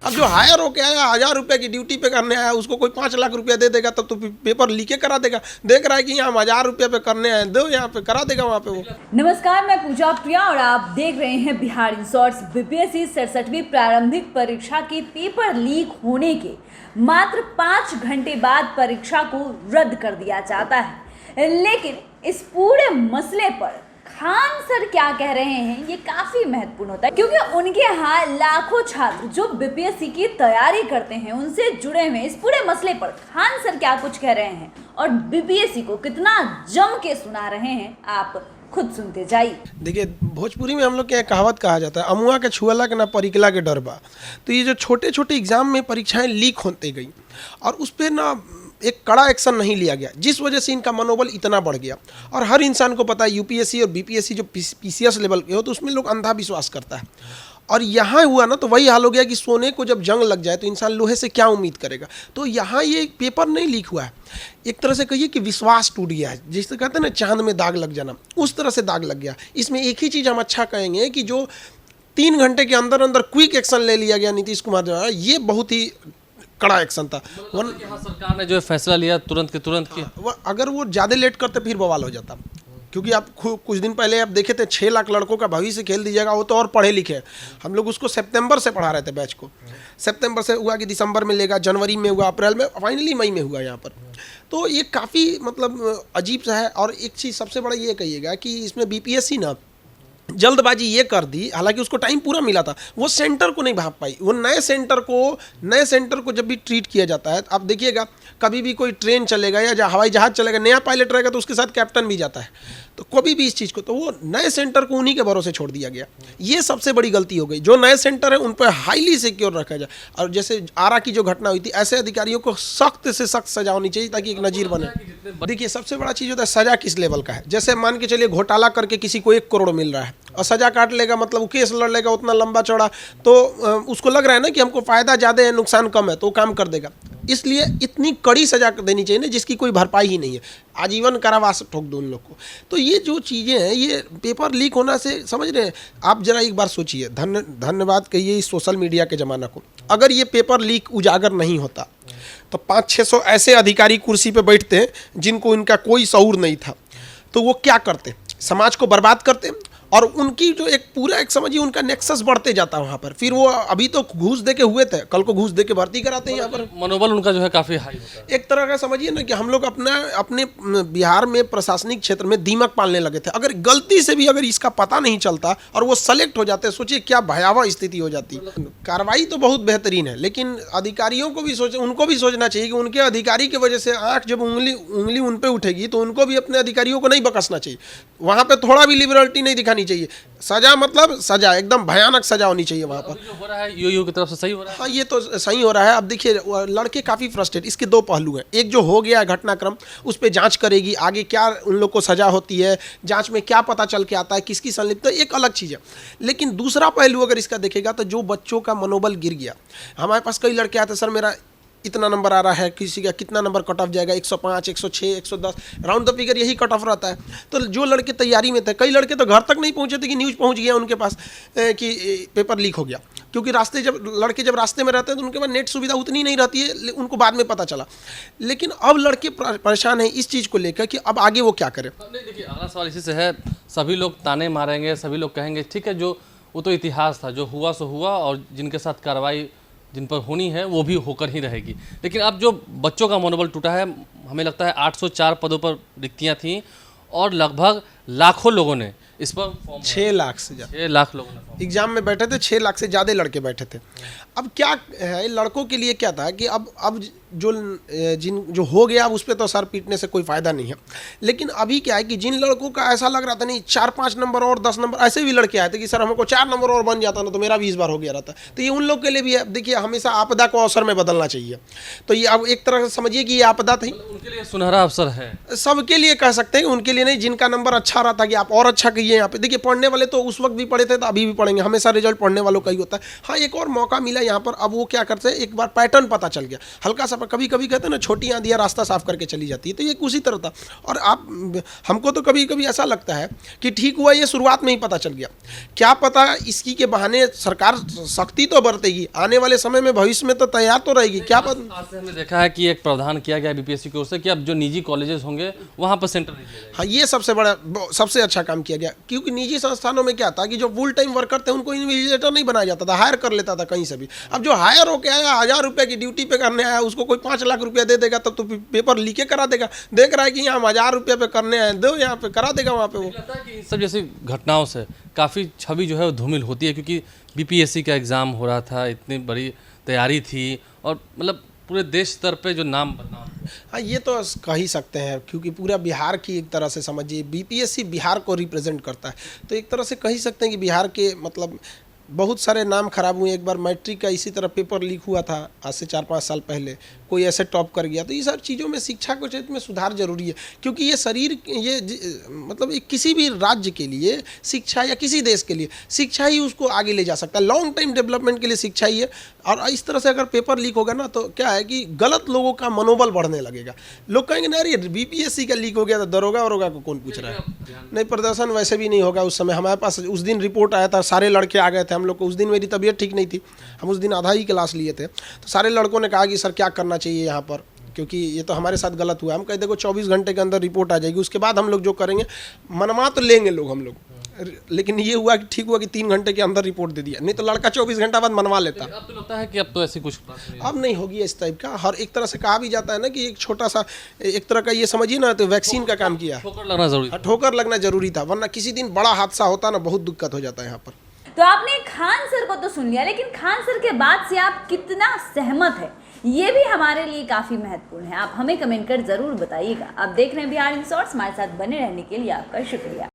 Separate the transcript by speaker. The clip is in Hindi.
Speaker 1: अब जो हायर होके आया 1000 रुपये की ड्यूटी पे करने आया उसको कोई 5 लाख रुपया दे देगा तब तो पेपर लीके करा देगा। देख रहा है कि यहाँ हम 1000 रुपये पे करने आए, दो यहाँ पे करा देगा वहाँ पे वो।
Speaker 2: नमस्कार, मैं पूजा प्रिया और आप देख रहे हैं बिहार इंसॉर्ट्स। बीपीएससी 67वीं प्रारंभिक परीक्षा के पेपर लीक होने के मात्र 5 घंटे बाद परीक्षा को रद्द कर दिया जाता है। लेकिन इस पूरे मसले पर खान सर क्या कह रहे हैं ये काफी महत्वपूर्ण होता है, क्योंकि उनके यहाँ लाखों छात्र जो बीपीएससी की तैयारी करते हैं उनसे जुड़े हुए इस पूरे मसले पर खान सर क्या कुछ कह रहे हैं और बीपीएससी को कितना जम के सुना रहे हैं, आप खुद सुनते जाइए।
Speaker 1: देखिए, भोजपुरी में हम लोग के यहाँ कहावत कहा जाता है, अमुआ के छुअला के ना परिकला के डर बा। तो ये जो छोटे छोटे एग्जाम में परीक्षाएं लीक होते गई और उस पर ना एक कड़ा एक्शन नहीं लिया गया, जिस वजह से इनका मनोबल इतना बढ़ गया। और हर इंसान को पता है यूपीएससी और बीपीएससी जो पीसीएस लेवल के हो तो उसमें लोग अंधा विश्वास करता है। और यहाँ हुआ ना तो वही हाल हो गया कि सोने को जब जंग लग जाए तो इंसान लोहे से क्या उम्मीद करेगा। तो यहाँ ये पेपर नहीं लीक हुआ है, एक तरह से कहिए कि विश्वास टूट गया है, जिसे कहते हैं ना चांद में दाग लग जाना, उस तरह से दाग लग गया। इसमें एक ही चीज़ हम अच्छा कहेंगे कि जो 3 घंटे के अंदर अंदर क्विक एक्शन ले लिया गया नीतीश कुमार द्वारा, ये बहुत ही कड़ा एक्शन था।
Speaker 3: सरकार ने जो फैसला लिया तुरंत के तुरंत किया।
Speaker 1: अगर वो ज़्यादा लेट करते फिर बवाल हो जाता, क्योंकि आप कुछ दिन पहले आप देखे थे 6 लाख लड़कों का भविष्य खेल दीजिएगा। वो तो और पढ़े लिखे हैं, हम लोग उसको सितंबर से पढ़ा रहे थे बैच को। सितंबर से हुआ कि दिसंबर में लेगा, जनवरी में हुआ, अप्रैल में, फाइनली मई में हुआ यहाँ पर। तो ये काफ़ी मतलब अजीब सा है। और एक चीज़ सबसे बड़ा ये कहिएगा कि इसमें बीपीएससी ना जल्दबाजी ये कर दी, हालांकि उसको टाइम पूरा मिला था, वो सेंटर को नहीं भाप पाई। वो नए सेंटर को जब भी ट्रीट किया जाता है, आप देखिएगा कभी भी कोई ट्रेन चलेगा या हवाई जहाज़ चलेगा, नया पायलट रहेगा तो उसके साथ कैप्टन भी जाता है, तो कभी भी इस चीज़ को, तो वो नए सेंटर को उन्हीं के भरोसे छोड़ दिया गया। ये सबसे बड़ी गलती हो गई। जो नए सेंटर है उन पर हाईली सिक्योर रखा जाए। और जैसे आरा की जो घटना हुई थी, ऐसे अधिकारियों को सख्त से सख्त सजा होनी चाहिए ताकि एक नज़ीर बने। देखिए, सबसे बड़ा चीज़ होता है सज़ा किस लेवल का है। जैसे मान के चलिए घोटाला करके किसी को 1 करोड़ मिल रहा है और सज़ा काट लेगा, मतलब वो केस लड़ लेगा उतना लंबा चौड़ा, तो उसको लग रहा है ना कि हमको फ़ायदा ज़्यादा है नुकसान कम है, तो वो काम कर देगा। इसलिए इतनी कड़ी सज़ा देनी चाहिए ना जिसकी कोई भरपाई ही नहीं है, आजीवन कारावास ठोक दो उन लोग को। तो ये जो चीज़ें हैं, ये पेपर लीक होना से समझ रहे हैं आप, जरा एक बार सोचिए। धन्यवाद कहिए इस सोशल मीडिया के ज़माना को। अगर ये पेपर लीक उजागर नहीं होता तो 500-600 ऐसे अधिकारी कुर्सी पे बैठते हैं जिनको इनका कोई शऊर नहीं था, तो वो क्या करते, समाज को बर्बाद करते। और उनकी जो एक पूरा एक समझिए उनका नेक्सस बढ़ते जाता है वहाँ पर। फिर वो अभी तो घूस दे के हुए थे, कल को घूस दे के भर्ती कराते हैं यहाँ पर।
Speaker 3: मनोबल उनका जो है काफ़ी हाई होता है।
Speaker 1: एक तरह का समझिए ना कि हम लोग अपने बिहार में प्रशासनिक क्षेत्र में दीमक पालने लगे थे। अगर गलती से भी अगर इसका पता नहीं चलता और वो सेलेक्ट हो जाते, सोचिए क्या भयावह स्थिति हो जाती। कार्रवाई तो बहुत बेहतरीन है, लेकिन अधिकारियों को भी उनको भी सोचना चाहिए कि उनके अधिकारी की वजह से आँख जब उंगली उन पर उठेगी तो उनको भी अपने अधिकारियों को नहीं बकसना चाहिए। वहाँ पर थोड़ा भी लिबरलिटी नहीं दिखानी चाहिए। सजा मतलब सजा, एकदम भयानक सजा होनी चाहिए वहाँ पर।
Speaker 3: जो हो रहा है यूयू की तरफ से सही हो रहा है।
Speaker 1: हाँ, ये तो सही हो रहा है। अब देखिए, लड़के काफ़ी फ्रस्ट्रेट, इसके 2 पहलू हैं। एक जो हो गया है घटनाक्रम, उस पर जांच करेगी, आगे क्या उन लोग को सजा होती है, जांच में क्या पता चल के आता है, किसकी संलिप्तता, एक अलग चीज़ है। लेकिन दूसरा पहलू अगर इसका देखेगा तो जो बच्चों का मनोबल गिर गया। हमारे पास कई लड़के आते, सर मेरा इतना नंबर आ रहा है, किसी का कितना नंबर कट ऑफ जाएगा, 105, 106, 110, राउंड द फिगर यही कट ऑफ रहता है। तो जो लड़के तैयारी में थे, कई लड़के तो घर तक नहीं पहुंचे थे कि न्यूज़ पहुंच गया उनके पास कि पेपर लीक हो गया। क्योंकि लड़के जब रास्ते में रहते हैं तो उनके पास नेट सुविधा उतनी नहीं रहती है, उनको बाद में पता चला। लेकिन अब लड़के परेशान हैं इस चीज़ को लेकर कि अब आगे वो क्या करें।
Speaker 3: देखिए, अगला सवाल इसी से है, सभी लोग ताने मारेंगे, सभी लोग कहेंगे ठीक है, जो वो तो इतिहास था, जो हुआ सो हुआ, और जिनके साथ कार्रवाई जिन पर होनी है वो भी होकर ही रहेगी। लेकिन अब जो बच्चों का मनोबल टूटा है, हमें लगता है 804 पदों पर रिक्तियाँ थीं और लगभग लाखों लोगों ने इस पर
Speaker 1: 6 लाख से ज़्यादा
Speaker 3: 6 लाख लोगों ने
Speaker 1: एग्जाम में बैठे थे, 6 लाख से ज़्यादा लड़के बैठे थे। अब क्या है, लड़कों के लिए क्या था कि अब जो हो गया, अब उस पर तो सर पीटने से कोई फ़ायदा नहीं है। लेकिन अभी क्या है कि जिन लड़कों का ऐसा लग रहा था नहीं 4-5 नंबर और 10 नंबर, ऐसे भी लड़के आए थे कि सर हमको 4 नंबर और बन जाता ना तो मेरा भी इस बार हो गया रहता। तो ये उन लोग के लिए भी है। देखिए, हमेशा आपदा को अवसर में बदलना चाहिए। तो ये अब एक तरह से समझिए कि ये आपदा थी,
Speaker 3: उनके लिए सुनहरा अवसर है।
Speaker 1: सबके लिए कह सकते हैं, उनके लिए नहीं। जिनका नंबर अच्छा रहा था कि आप और अच्छा कहिए यहाँ पे। देखिए, पढ़ने वाले तो उस वक्त भी पढ़े थे तो अभी भी पढ़ेंगे, हमेशा रिजल्ट पढ़ने वालों का ही होता है। हाँ, एक और मौका मिला यहाँ पर। अब वो क्या करते हैं, एक बार पैटर्न पता चल गया, हल्का सा पर कभी कभी कहते हैं ना, छोटी आंधियाँ रास्ता साफ करके चली जाती है, तो ये उसी तरह था। और आप हमको तो कभी कभी ऐसा लगता है कि ठीक हुआ ये शुरुआत में ही पता चल गया, क्या पता इसकी के बहाने सरकार सख्ती तो बरतेगी, आने वाले समय में भविष्य में तो तैयार तो रहेगी, क्या पता।
Speaker 3: आज से हमने देखा है कि एक प्रावधान किया गया बीपीएससी की ओर से कि अब जो निजी कॉलेजेस होंगे वहाँ पर सेंटर नहीं दिया जाएगा।
Speaker 1: हाँ, ये सबसे अच्छा काम किया गया, क्योंकि निजी संस्थानों में क्या था कि जो फुल टाइम वर्कर थे उनको इन्विजिलेटर नहीं बनाया जाता था, हायर कर लेता था कहीं से भी। अब जो हायर होके आया 1000 रुपये की ड्यूटी पे करने आया, उसको कोई 5 लाख रुपया दे देगा तब तो पेपर लीके करा देगा। देख रहा है कि यहाँ 1000 रुपये पे करने आए, दो यहाँ पे करा देगा वहाँ पे वो।
Speaker 3: लगता है कि इन सब जैसी घटनाओं से काफ़ी छवि जो है वो धूमिल होती है, क्योंकि बीपीएससी का एग्ज़ाम हो रहा था, इतनी बड़ी तैयारी थी और मतलब पूरे देश स्तर पे जो नाम बदनाम।
Speaker 1: हाँ, ये तो कह ही सकते हैं, क्योंकि पूरा बिहार की एक तरह से समझिए, बीपीएससी बिहार को रिप्रेजेंट करता है, तो एक तरह से कह ही सकते हैं कि बिहार के मतलब बहुत सारे नाम खराब हुए। एक बार मैट्रिक का इसी तरह पेपर लीक हुआ था आज से 4-5 साल पहले, कोई ऐसे टॉप कर गया। तो ये सब चीज़ों में शिक्षा के क्षेत्र में सुधार जरूरी है, क्योंकि ये शरीर मतलब एक किसी भी राज्य के लिए शिक्षा या किसी देश के लिए शिक्षा ही उसको आगे ले जा सकता है। लॉन्ग टाइम डेवलपमेंट के लिए शिक्षा ही है। और इस तरह से अगर पेपर लीक होगा ना, तो क्या है कि गलत लोगों का मनोबल बढ़ने लगेगा। लोग कहेंगे ना, अरे बीपीएससी का लीक हो गया, तो दरोगा वरोगा को कौन पूछ रहा है। नहीं, प्रदर्शन वैसे भी नहीं होगा उस समय। हमारे पास उस दिन रिपोर्ट आया था, सारे लड़के आ गए थे हम लोग को। उस दिन मेरी तबीयत ठीक नहीं थी, हम उस दिन आधा ही क्लास लिए थे। तो सारे लड़कों ने कहा कि सर क्या करना चाहिए यहाँ पर, क्योंकि ये तो हमारे साथ गलत हुआ। हम कह देखो 24 घंटे के अंदर रिपोर्ट आ जाएगी, उसके बाद हम लोग जो करेंगे मनवा तो लेंगे लोग हम लोग। लेकिन ये हुआ कि ठीक हुआ कि 3 घंटे के अंदर रिपोर्ट दे दिया, नहीं तो लड़का 24 घंटा बाद मनवा लेता।
Speaker 3: अब तो लगता है कि अब तो ऐसी कुछ
Speaker 1: अब नहीं होगी इस टाइप का। हर एक तरह से कहा भी जाता है ना कि एक छोटा सा एक तरह का ये समझिए ना, तो वैक्सीन का काम किया।
Speaker 3: ठोकर लगना जरूरी था।
Speaker 1: ठोकर लगना जरूरी था, वरना किसी दिन बड़ा हादसा होता ना, बहुत दिक्कत हो जाता है यहाँ पर।
Speaker 2: तो आपने खान सर को तो सुन लिया, लेकिन खान सर के बाद से आप कितना सहमत है, ये भी हमारे लिए काफी महत्वपूर्ण है। आप हमें कमेंट कर जरूर बताइएगा। आप देख रहे हैं बिहार इन शॉर्ट्स, हमारे साथ बने रहने के लिए आपका शुक्रिया।